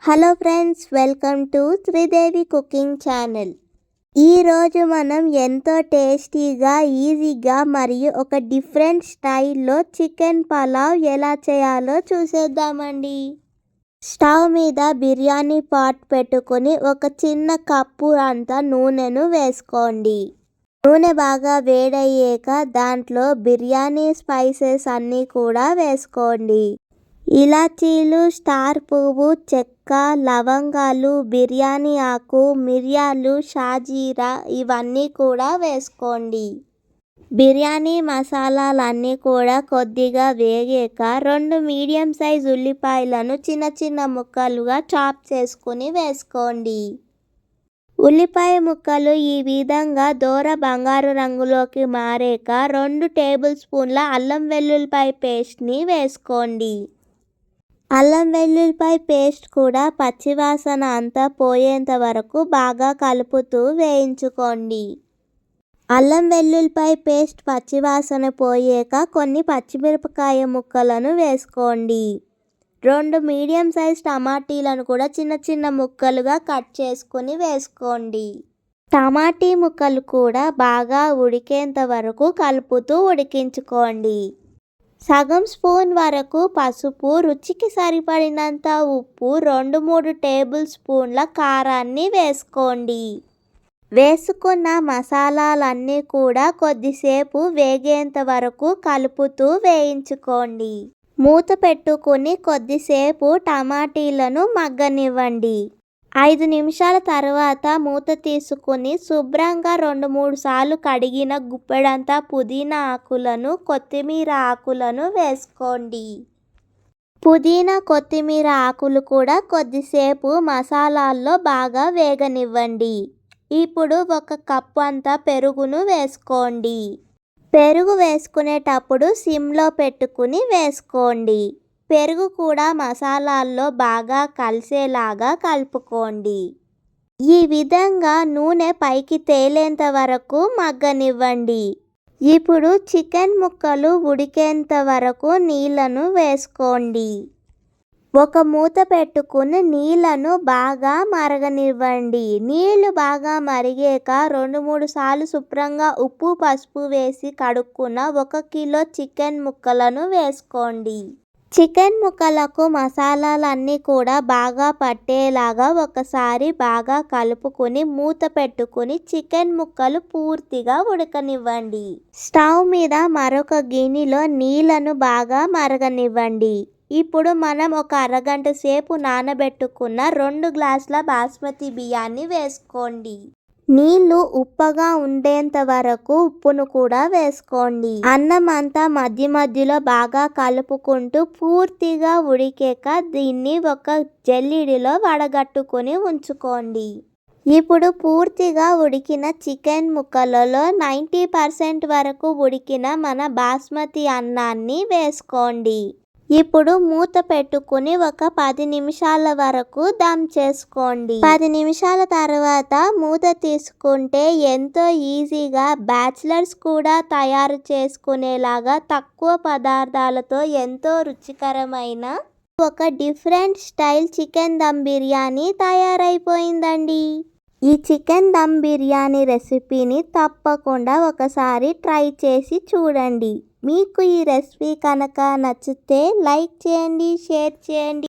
Hello friends, welcome to Sridevi cooking channel. ఈరోజు మనం ఎంతో టేస్టీగా, ఈజీగా మరియు ఒక డిఫరెంట్ స్టైల్లో చికెన్ పలావ్ ఎలా చేయాలో చూసేద్దామండి. స్టవ్ మీద బిర్యానీ పాట్ పెట్టుకొని ఒక చిన్న కప్పు అంత నూనెను వేసుకోండి. నూనె బాగా వేడయ్యాక దాంట్లో బిర్యానీ స్పైసెస్ అన్నీ కూడా వేసుకోండి. ఇలాచీలు, స్టార్ పువ్వు, చెక్క, లవంగాలు, బిర్యానీ ఆకు, మిరియాలు, షాజీరా ఇవన్నీ కూడా వేసుకోండి. బిర్యానీ మసాలాలన్నీ కూడా కొద్దిగా వేగాక 2 మీడియం సైజ్ ఉల్లిపాయలను చిన్న చిన్న ముక్కలుగా చాప్ చేసుకుని వేసుకోండి. ఉల్లిపాయ ముక్కలు ఈ విధంగా దోర బంగారు రంగులోకి మారాక 2 టేబుల్ స్పూన్ల అల్లం వెల్లుల్లిపాయ పేస్ట్ని వేసుకోండి. అల్లం వెల్లుల్లిపాయ పేస్ట్ కూడా పచ్చివాసన అంతా పోయేంత వరకు బాగా కలుపుతూ వేయించుకోండి. అల్లం వెల్లుల్లిపాయ పేస్ట్ పచ్చివాసన పోయాక కొన్ని పచ్చిమిరపకాయ ముక్కలను వేసుకోండి. 2 మీడియం సైజ్ టమాటీలను కూడా చిన్న చిన్న ముక్కలుగా కట్ చేసుకుని వేసుకోండి. టమాటీ ముక్కలు కూడా బాగా ఉడికేంత వరకు కలుపుతూ ఉడికించుకోండి. సగం స్పూన్ వరకు పసుపు, రుచికి సరిపడినంత ఉప్పు, 2-3 టేబుల్ స్పూన్ల కారాన్ని వేసుకోండి. వేసుకున్న మసాలాలన్నీ కూడా కొద్దిసేపు వేగేంత వరకు కలుపుతూ వేయించుకోండి. మూత పెట్టుకుని కొద్దిసేపు టమాటీలను మగ్గనివ్వండి. 5 నిమిషాల తర్వాత మూత తీసుకుని శుభ్రంగా 2-3 సార్లు కడిగిన గుప్పెడంతా పుదీనా ఆకులను, కొత్తిమీర ఆకులను వేసుకోండి. పుదీనా, కొత్తిమీర ఆకులు కూడా కొద్దిసేపు మసాలాల్లో బాగా వేగనివ్వండి. ఇప్పుడు 1 కప్పు అంతా పెరుగును వేసుకోండి. పెరుగు వేసుకునేటప్పుడు సిమ్లో పెట్టుకుని వేసుకోండి. పెరుగు కూడా మసాలాల్లో బాగా కలిసేలాగా కలుపుకోండి. ఈ విధంగా నూనె పైకి తేలేంత వరకు మగ్గనివ్వండి. ఇప్పుడు చికెన్ ముక్కలు ఉడికేంత వరకు నీళ్లను వేసుకోండి. ఒక మూత పెట్టుకుని నీళ్లను బాగా మరగనివ్వండి. నీళ్లు బాగా మరిగాక 2-3 సార్లు శుభ్రంగా ఉప్పు, పసుపు వేసి కడుక్కున్న 1 కిలో చికెన్ ముక్కలను వేసుకోండి. చికెన్ ముక్కలకు మసాలాలన్నీ కూడా బాగా పట్టేలాగా ఒకసారి బాగా కలుపుకుని మూత పెట్టుకుని చికెన్ ముక్కలు పూర్తిగా ఉడకనివ్వండి. స్టవ్ మీద మరొక గిన్నెలో నీళ్లను బాగా మరగనివ్వండి. ఇప్పుడు మనం ఒక అరగంట సేపు నానబెట్టుకున్న 2 గ్లాసుల బాస్మతి బియ్యాన్ని వేసుకోండి. నీళ్లు ఉప్పగా ఉండేంత వరకు ఉప్పును కూడా వేసుకోండి. అన్నం అంతా మధ్య మధ్యలో బాగా కలుపుకుంటూ పూర్తిగా ఉడికాక దీన్ని ఒక జల్లెడలో వడగట్టుకుని ఉంచుకోండి. ఇప్పుడు పూర్తిగా ఉడికిన చికెన్ ముక్కలలో 90% వరకు ఉడికిన మన బాస్మతి అన్నాన్ని వేసుకోండి. ఇప్పుడు మూత పెట్టుకుని ఒక 10 నిమిషాల వరకు దమ్ చేసుకోండి. 10 నిమిషాల తర్వాత మూత తీసుకుంటే ఎంతో ఈజీగా బ్యాచిలర్స్ కూడా తయారు చేసుకునేలాగా తక్కువ పదార్థాలతో ఎంతో రుచికరమైన ఒక different style chicken dum biryani తయారైపోయిందండి. ఈ చికెన్ దమ్ బిర్యానీ రెసిపీని తప్పకుండా ఒకసారి ట్రై చేసి చూడండి. మీకు ఈ రెసిపీ కనుక నచ్చితే లైక్ చేయండి, షేర్ చేయండి.